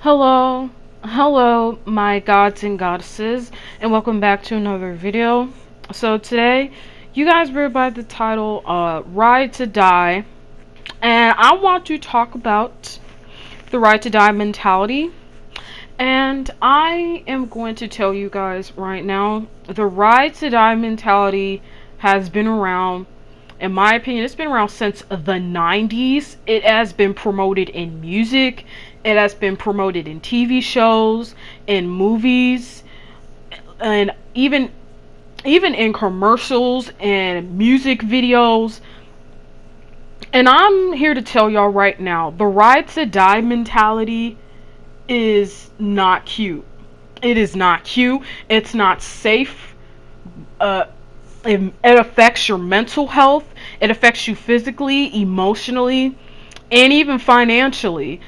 Hello, my gods and goddesses, and welcome back to another video. So today, you guys read by the title, Ride to Die, and I want to talk about the ride to die mentality. And I am going to tell you guys right now, the ride to die mentality has been around. In my opinion, it's been around since the 90s. It has been promoted in music. It has been promoted in TV shows, in movies, and even in commercials and music videos. And I'm here to tell y'all right now, the ride to die mentality is not cute. It is not cute. It's not safe. It affects your mental health. It affects you physically, emotionally, and even financially.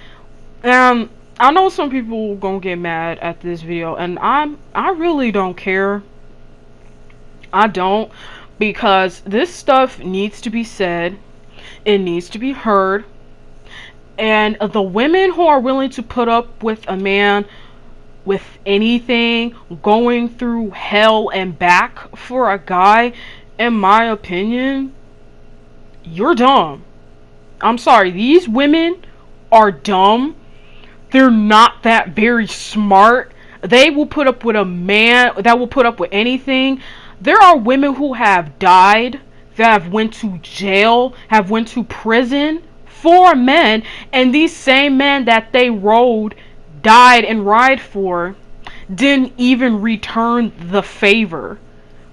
I know some people gonna get mad at this video, and I really don't care. I don't, because this stuff needs to be said. It needs to be heard. And the women who are willing to put up with a man with anything, going through hell and back for a guy, in my opinion, you're dumb. I'm sorry, these women are dumb. They're not that very smart. They will put up with a man that will put up with anything. There are women who have died, that have went to jail, have went to prison for men, and these same men that they died and ride for, didn't even return the favor.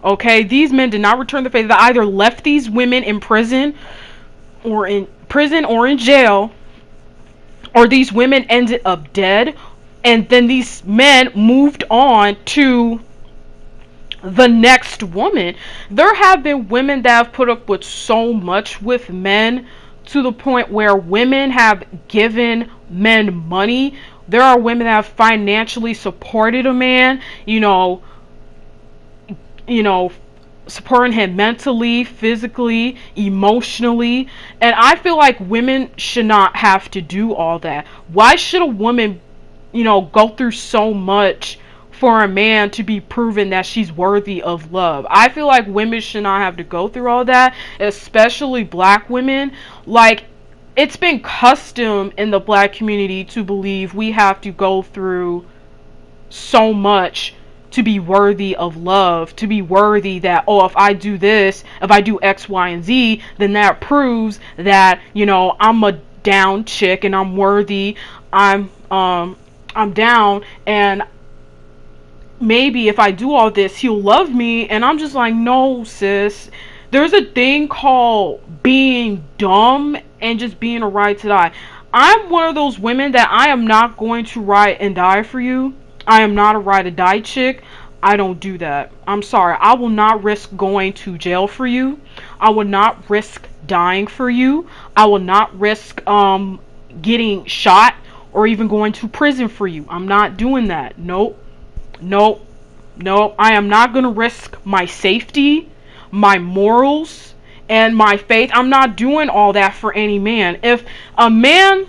Okay, these men did not return the favor. They either left these women in prison or in jail, or these women ended up dead, and then these men moved on to the next woman. There have been women that have put up with so much with men, to the point where women have given men money. There are women that have financially supported a man, you know, supporting him mentally, physically, emotionally. And I feel like women should not have to do all that. Why should a woman, go through so much for a man to be proven that she's worthy of love? I feel like women should not have to go through all that, especially black women. Like, it's been custom in the black community to believe we have to go through so much to be worthy of love, to be worthy that, oh, if I do this, if I do X, Y, and Z, then that proves that, I'm a down chick and I'm worthy. I'm down, and maybe if I do all this, he'll love me. And I'm just like, no, sis. There's a thing called being dumb and just being a ride to die. I'm one of those women that I am not going to ride and die for you. I am not a ride or die chick. I don't do that. I'm sorry. I will not risk going to jail for you. I will not risk dying for you. I will not risk getting shot or even going to prison for you. I'm not doing that. Nope. Nope. Nope. I am not going to risk my safety, my morals, and my faith. I'm not doing all that for any man. If a man,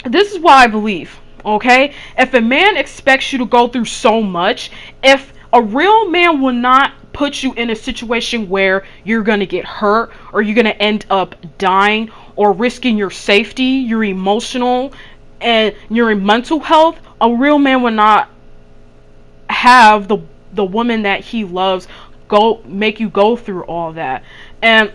this is what I believe, okay? If a man expects you to go through so much, if a real man will not put you in a situation where you're going to get hurt or you're going to end up dying or risking your safety, your emotional, and your mental health, a real man will not have the woman that he loves make you go through all that. And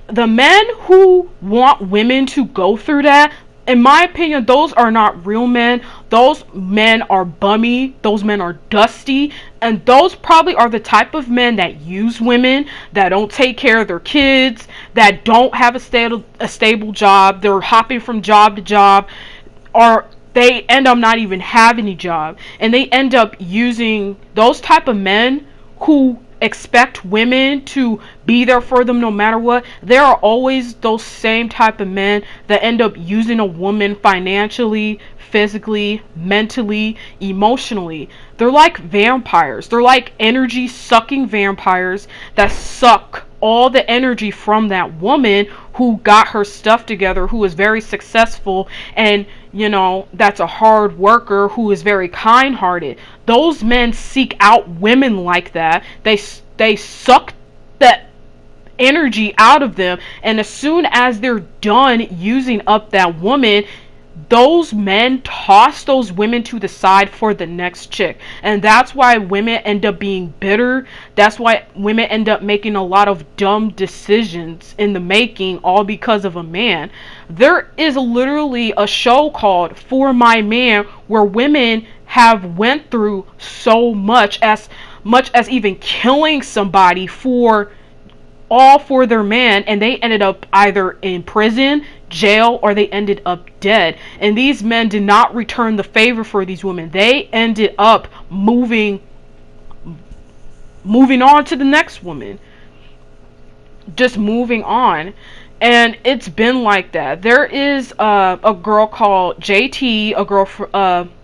the men who want women to go through that, in my opinion, those are not real men. Those men are bummy. Those men are dusty. And those probably are the type of men that use women, that don't take care of their kids, that don't have a stable job. They're hopping from job to job, or they end up not even having a job. And they end up using those type of men who expect women to be there for them no matter what. There are always those same type of men that end up using a woman financially, physically, mentally, emotionally. They're like vampires. They're like energy sucking vampires that suck all the energy from that woman who got her stuff together, who is very successful, and that's a hard worker who is very kind-hearted. Those men seek out women like that. They suck that energy out of them, and as soon as they're done using up that woman, those men toss those women to the side for the next chick. And that's why women end up being bitter. That's why women end up making a lot of dumb decisions in the making, all because of a man. There is literally a show called For My Man where women have went through so much as even killing somebody for all for their man, and they ended up either in prison, jail, or they ended up dead. And these men did not return the favor for these women. They ended up moving on to the next woman. Just moving on. And it's been like that. There is a girl called JT, a girl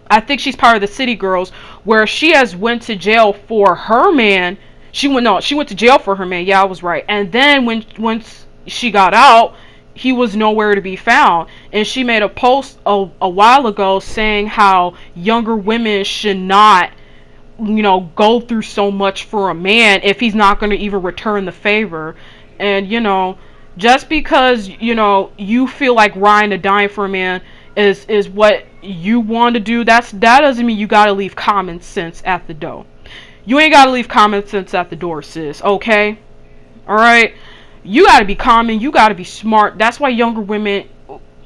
I think she's part of the City Girls, where she has went to jail for her man. She went to jail for her man. Yeah, I was right. And then once she got out, he was nowhere to be found. And she made a post a while ago saying how younger women should not, go through so much for a man if he's not going to even return the favor. And, just because, you feel like Ryan to dying for a man is what you want to do, that doesn't mean you got to leave common sense at the door. You ain't gotta leave common sense at the door, sis, okay? Alright? You gotta be common, you gotta be smart. That's why younger women,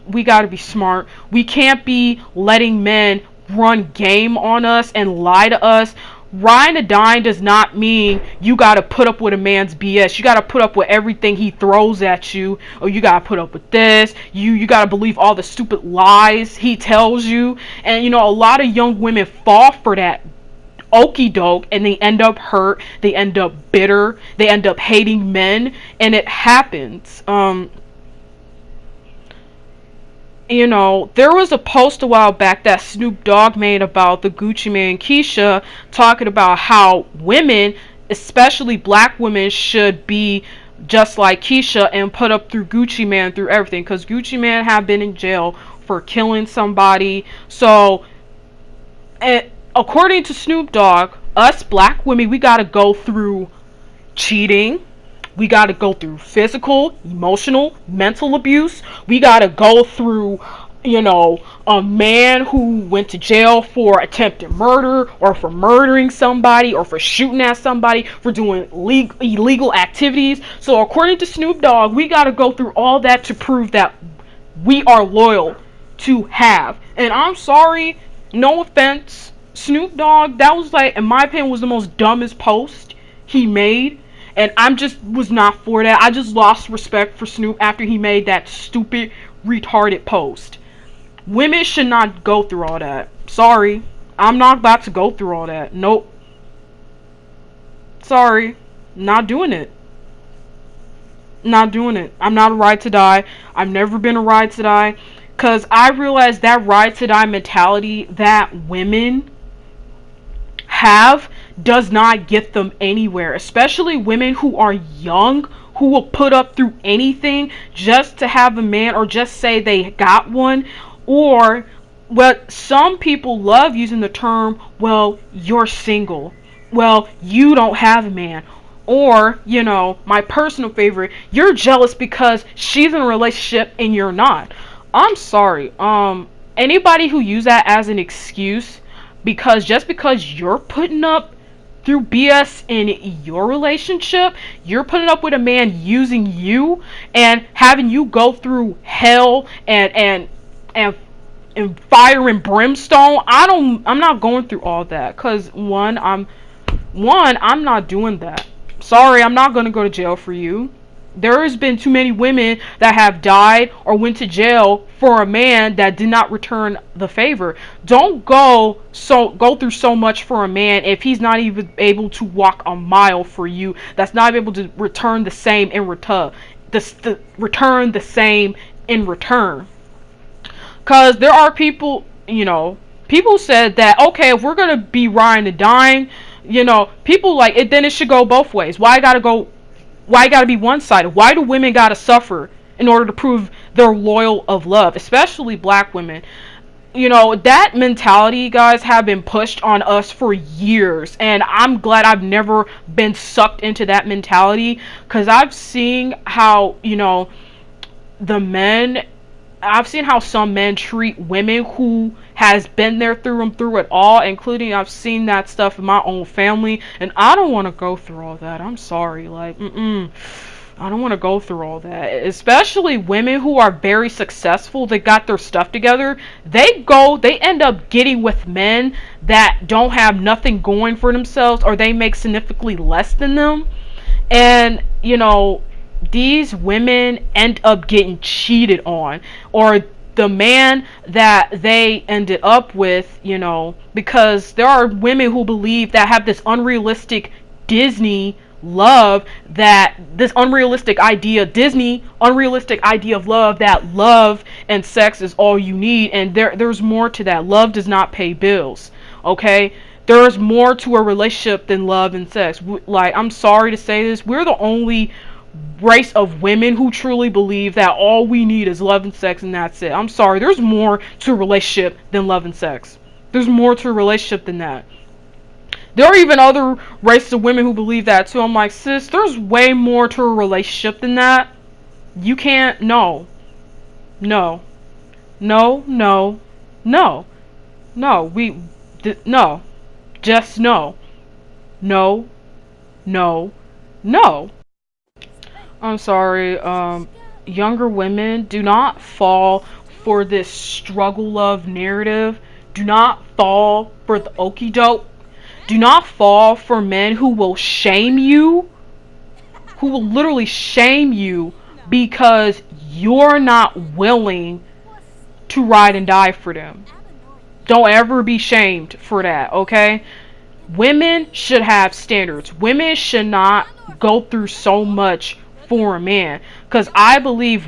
we gotta be smart. We can't be letting men run game on us and lie to us. Ryan to dine does not mean you gotta put up with a man's BS. You gotta put up with everything he throws at you. Or you gotta put up with this. You gotta believe all the stupid lies he tells you. And a lot of young women fall for that okie doke, and they end up hurt, they end up bitter, they end up hating men, and it happens. There was a post a while back that Snoop Dogg made about the Gucci Mane Keisha, talking about how women, especially black women, should be just like Keisha and put up through Gucci Mane through everything, because Gucci Mane have been in jail for killing somebody. So according to Snoop Dogg, us black women, we gotta go through cheating. We gotta go through physical, emotional, mental abuse. We gotta go through, a man who went to jail for attempted murder, or for murdering somebody, or for shooting at somebody, for doing illegal activities. So according to Snoop Dogg, we gotta go through all that to prove that we are loyal to have. And I'm sorry, no offense, Snoop Dogg, that was in my opinion, was the most dumbest post he made. And was not for that. I just lost respect for Snoop after he made that stupid, retarded post. Women should not go through all that. Sorry. I'm not about to go through all that. Nope. Sorry. Not doing it. Not doing it. I'm not a ride to die. I've never been a ride to die. Because I realized that ride to die mentality that women have does not get them anywhere, especially women who are young, who will put up through anything just to have a man, or just say they got one. Or what some people love using the term, well, you're single, well, you don't have a man. Or, my personal favorite, you're jealous because she's in a relationship and you're not. I'm sorry, anybody who use that as an excuse, because just because you're putting up through BS in your relationship, you're putting up with a man using you and having you go through hell and fire and brimstone. I'm not going through all that, because I'm not doing that. Sorry, I'm not going to go to jail for you. There has been too many women that have died or went to jail for a man that did not return the favor. Don't go through so much for a man if he's not even able to walk a mile for you. That's not able to return the same in return. Return the same in return. Cause there are people, people said that, okay, if we're gonna be Ryan and dying, people like it, then it should go both ways. Why gotta be one-sided? Why do women gotta suffer in order to prove they're loyal of love? Especially black women. that mentality, guys, have been pushed on us for years, and I'm glad I've never been sucked into that mentality, because the men I've seen how some men treat women who has been there through it all, including I've seen that stuff in my own family, and I don't want to go through all that. I'm sorry, like, I don't want to go through all that. Especially women who are very successful, they got their stuff together. They end up getting with men that don't have nothing going for themselves, or they make significantly less than them. And, these women end up getting cheated on, or the man that they ended up with, because there are women who believe that have this unrealistic Disney love, that this unrealistic idea of love, that love and sex is all you need, and there's more to that. Love does not pay bills, okay? There's more to a relationship than love and sex. Like, I'm sorry to say this, we're the only race of women who truly believe that all we need is love and sex and that's it. I'm sorry, there's more to a relationship than love and sex. There's more to a relationship than that. There are even other races of women who believe that too. I'm like, sis, there's way more to a relationship than that. You can't, no. No. No, no, no. No, no. Just no. No. No. No. I'm sorry, younger women, do not fall for this struggle love narrative. Do not fall for the okie doke. Do not fall for men who will shame you, who will literally shame you because you're not willing to ride and die for them. Don't ever be shamed for that, okay? Women should have standards. Women should not go through so much for a man, because I believe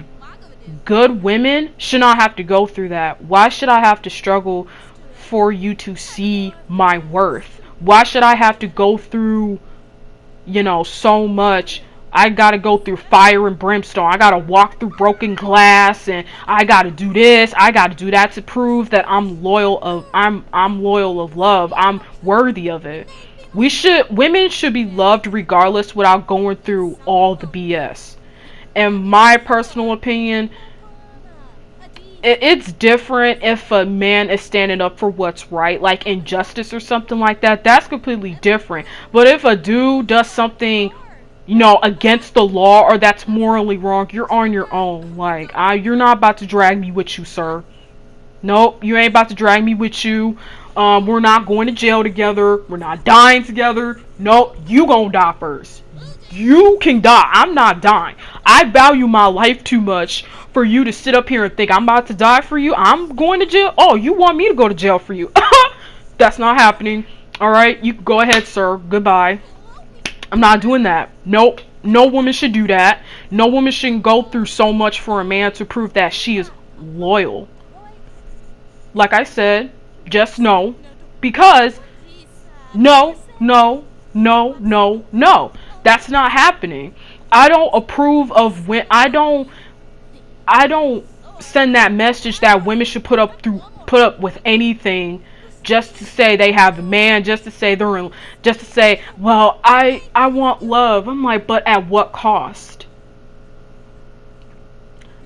good women should not have to go through that. Why should I have to struggle for you to see my worth? Why should I have to go through so much? I gotta go through fire and brimstone. I gotta walk through broken glass, and I gotta do this, I gotta do that to prove that I'm loyal of love. I'm worthy of it. Women should be loved regardless, without going through all the BS. In my personal opinion, it's different if a man is standing up for what's right, like injustice or something like that. That's completely different. But if a dude does something, against the law, or that's morally wrong, you're on your own. Like, you're not about to drag me with you, sir. Nope, you ain't about to drag me with you. We're not going to jail together. We're not dying together. Nope, you gonna die first. You can die. I'm not dying. I value my life too much for you to sit up here and think I'm about to die for you. I'm going to jail. Oh, you want me to go to jail for you? That's not happening. Alright, you go ahead, sir. Goodbye. I'm not doing that. Nope. No woman should do that. No woman should go through so much for a man to prove that she is loyal. Like I said, just no. Because no, no, no, no, no. That's not happening. I don't approve of when I don't send that message that women should put up with anything just to say they have a man, just to say well, I want love. I'm like, but at what cost?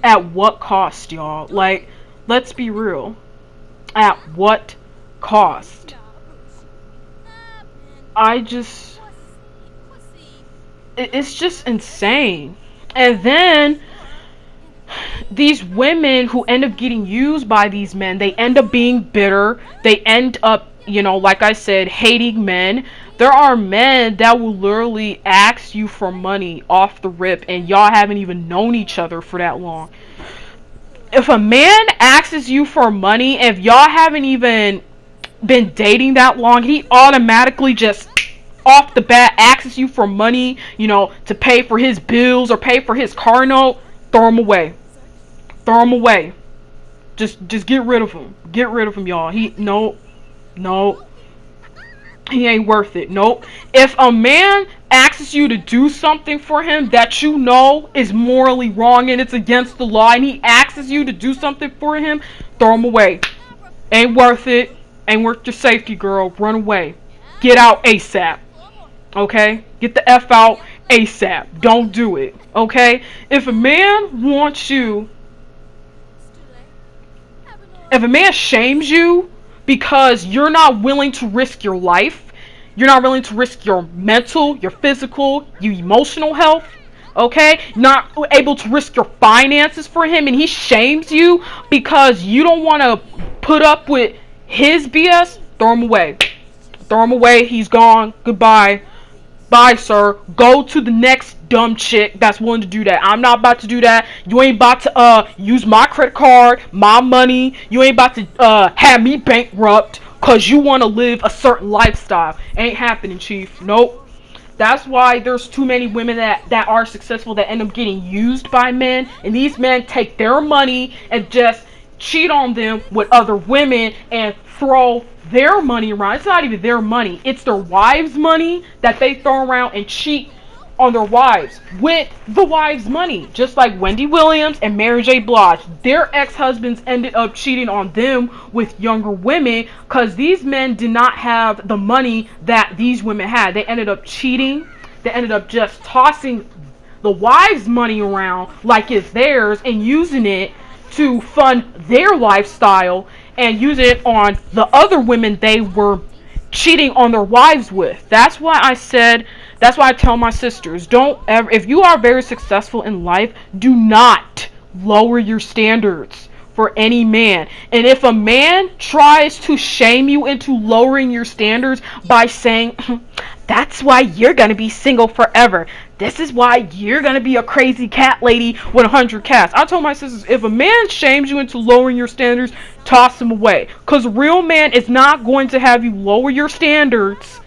At what cost, y'all? Like, let's be real. At what cost? It's just insane. And then these women who end up getting used by these men, they end up being bitter. They end up, like I said, hating men. There are men that will literally ask you for money off the rip, and y'all haven't even known each other for that long. If a man asks you for money, if y'all haven't even been dating that long, he automatically just off the bat asks you for money, to pay for his bills or pay for his car note. Throw him away. Throw him away. Just get rid of him. Get rid of him, y'all. No. He ain't worth it. Nope. If a man asks you to do something for him that is morally wrong and it's against the law, and he asks you to do something for him, throw him away. Ain't worth it. Ain't worth your safety, girl. Run away. Get out ASAP. Okay? Get the F out ASAP. Don't do it. Okay? If a man wants you, if a man shames you because you're not willing to risk your life, you're not willing to risk your mental, your physical, your emotional health, okay? Not able to risk your finances for him, and he shames you because you don't want to put up with his BS, throw him away. Throw him away. He's gone. Goodbye. Bye, sir. Go to the next dumb chick that's willing to do that. I'm not about to do that. You ain't about to use my credit card, my money. You ain't about to have me bankrupt cause you want to live a certain lifestyle. Ain't happening, chief. Nope. That's why there's too many women that are successful that end up getting used by men, and these men take their money and just cheat on them with other women and throw their money around. It's not even their money. It's their wives' money that they throw around and cheat on their wives with the wives' money. Just like Wendy Williams and Mary J. Blige. Their ex-husbands ended up cheating on them with younger women because these men did not have the money that these women had. They ended up cheating. They ended up just tossing the wives' money around like it's theirs and using it to fund their lifestyle and use it on the other women they were cheating on their wives with. That's why I tell my sisters, don't ever, if you are very successful in life, do not lower your standards for any man. And if a man tries to shame you into lowering your standards by saying, that's why you're going to be single forever. This is why you're going to be a crazy cat lady with 100 cats. I told my sisters, if a man shames you into lowering your standards, toss him away. Because a real man is not going to have you lower your standards.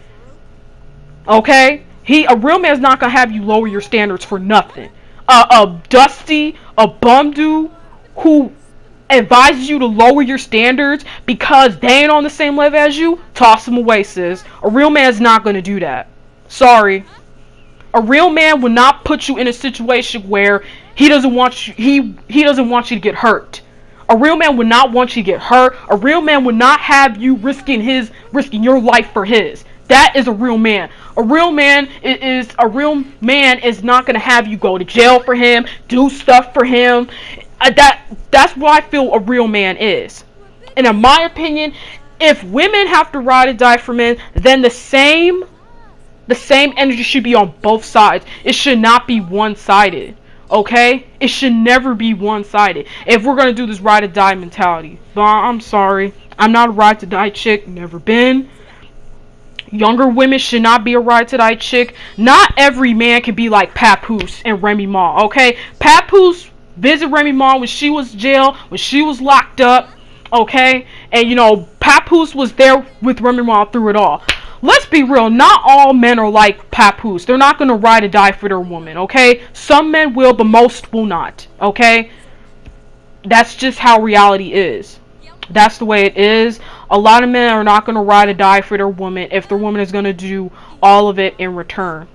Okay? A real man is not going to have you lower your standards for nothing. A bum dude who advises you to lower your standards because they ain't on the same level as you, toss them away, sis. A real man's not going to do that. Sorry. A real man will not put you in a situation where he doesn't want you, he doesn't want you to get hurt. A real man would not want you to get hurt. A real man would not have you risking your life for his. That is a real man. A real man is not going to have you go to jail for him, do stuff for him. That's what I feel a real man is. And in my opinion, if women have to ride or die for men, then the same energy should be on both sides. It should not be one-sided. Okay? It should never be one-sided. If we're gonna do this ride or die mentality. But I'm sorry. I'm not a ride to die chick. Never been. Younger women should not be a ride to die chick. Not every man can be like Papoose and Remy Ma. Okay? Papoose visit Remy Ma when she was jail, when she was locked up, okay? And Papoose was there with Remy Ma through it all. Let's be real, not all men are like Papoose. They're not gonna ride or die for their woman, okay? Some men will, but most will not, okay? That's just how reality is. That's the way it is. A lot of men are not gonna ride or die for their woman if their woman is gonna do all of it in return.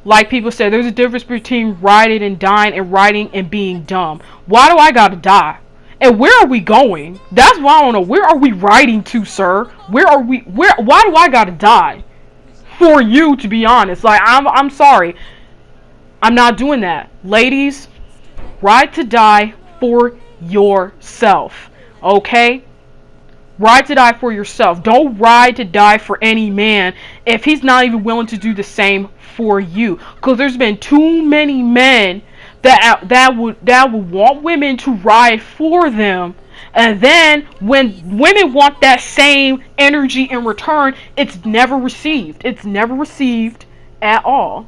Like people say, there's a difference between riding and dying and riding and being dumb. Why do I gotta die? And where are we going? That's why I don't know. Where are we riding to, sir? Why do I gotta die? For you, to be honest. Like, I'm sorry. I'm not doing that. Ladies, ride to die for yourself. Okay? Ride to die for yourself. Don't ride to die for any man if he's not even willing to do the same for you. Because there's been too many men that would want women to ride for them, and then when women want that same energy in return, it's never received. It's never received at all.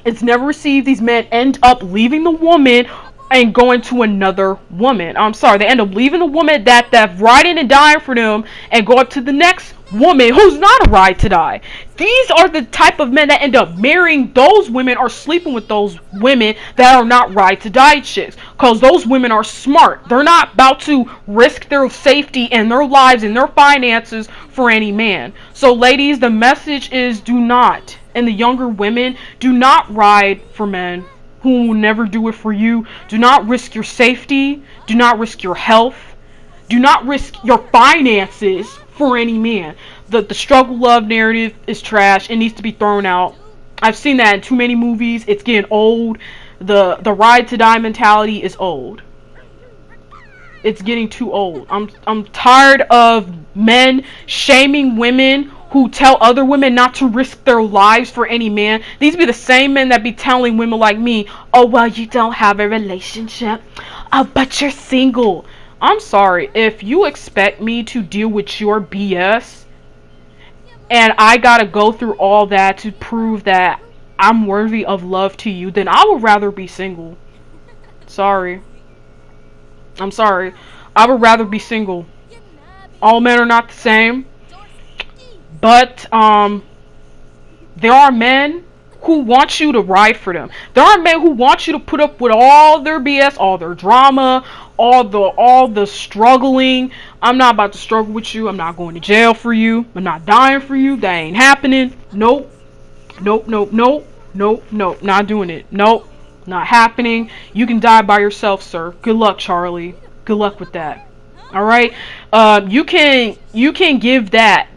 It's never received. These men end up leaving the woman and going to another woman. I'm sorry, they end up leaving the woman that's riding and dying for them and go up to the next woman who's not a ride to die. These are the type of men that end up marrying those women or sleeping with those women that are not ride to die chicks. Because those women are smart. They're not about to risk their safety and their lives and their finances for any man. So ladies, the message is do not, and the younger women, do not ride for men who will never do it for you. Do not risk your safety. Do not risk your health. Do not risk your finances for any man. The struggle love narrative is trash. It needs to be thrown out. I've seen that in too many movies. It's getting old. The ride to die mentality is old. It's getting too old. I'm tired of men shaming women who tell other women not to risk their lives for any man. These be the same men that be telling women like me, oh, well, you don't have a relationship. Oh, but you're single. I'm sorry. If you expect me to deal with your BS and I gotta go through all that to prove that I'm worthy of love to you, then I would rather be single. Sorry. I'm sorry. I would rather be single. All men are not the same. But, there are men who want you to ride for them. There are men who want you to put up with all their BS, all their drama, all the struggling. I'm not about to struggle with you. I'm not going to jail for you. I'm not dying for you. That ain't happening. Nope. Nope, nope, nope. Nope, nope. Not doing it. Nope. Not happening. You can die by yourself, sir. Good luck, Charlie. Good luck with that. Alright? You can give that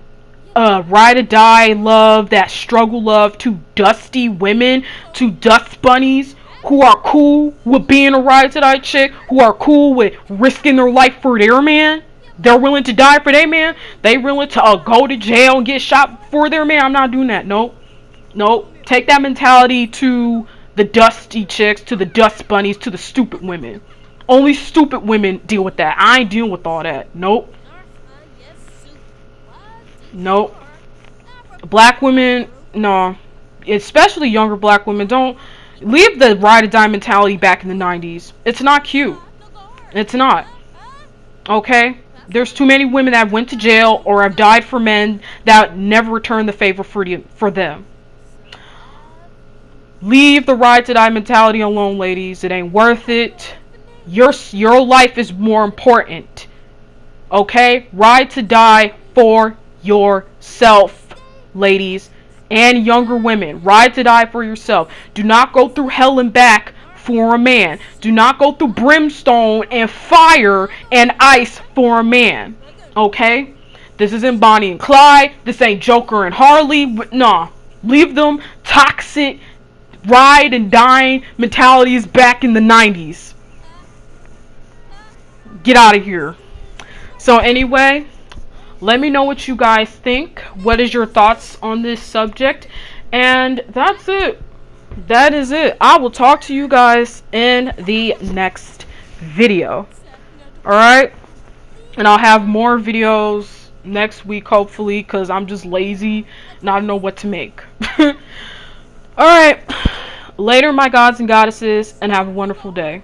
ride or die love, that struggle love to dusty women, to dust bunnies who are cool with being a ride to die chick, who are cool with risking their life for their man. They're willing to die for their man. They willing to go to jail and get shot for their man. I'm not doing that. Nope. Nope. Take that mentality to the dusty chicks, to the dust bunnies, to the stupid women. Only stupid women deal with that. I ain't dealing with all that. Nope. Nope. Black women, no. Especially younger black women, don't leave the ride or die mentality back in the 90s. It's not cute. It's not. Okay? There's too many women that went to jail or have died for men that never returned the favor for them. Leave the ride to die mentality alone, ladies. It ain't worth it. Your life is more important. Okay? Ride to die for yourself, ladies and younger women. Ride to die for yourself. Do not go through hell and back for a man. Do not go through brimstone and fire and ice for a man. Okay? This isn't Bonnie and Clyde. This ain't Joker and Harley. Nah. Leave them toxic ride and dying mentalities back in the 90s. Get out of here. So anyway, let me know what you guys think. What is your thoughts on this subject? And that's it. That is it. I will talk to you guys in the next video. Alright? And I'll have more videos next week, hopefully, because I'm just lazy and I don't know what to make. Alright. Later, my gods and goddesses, and have a wonderful day.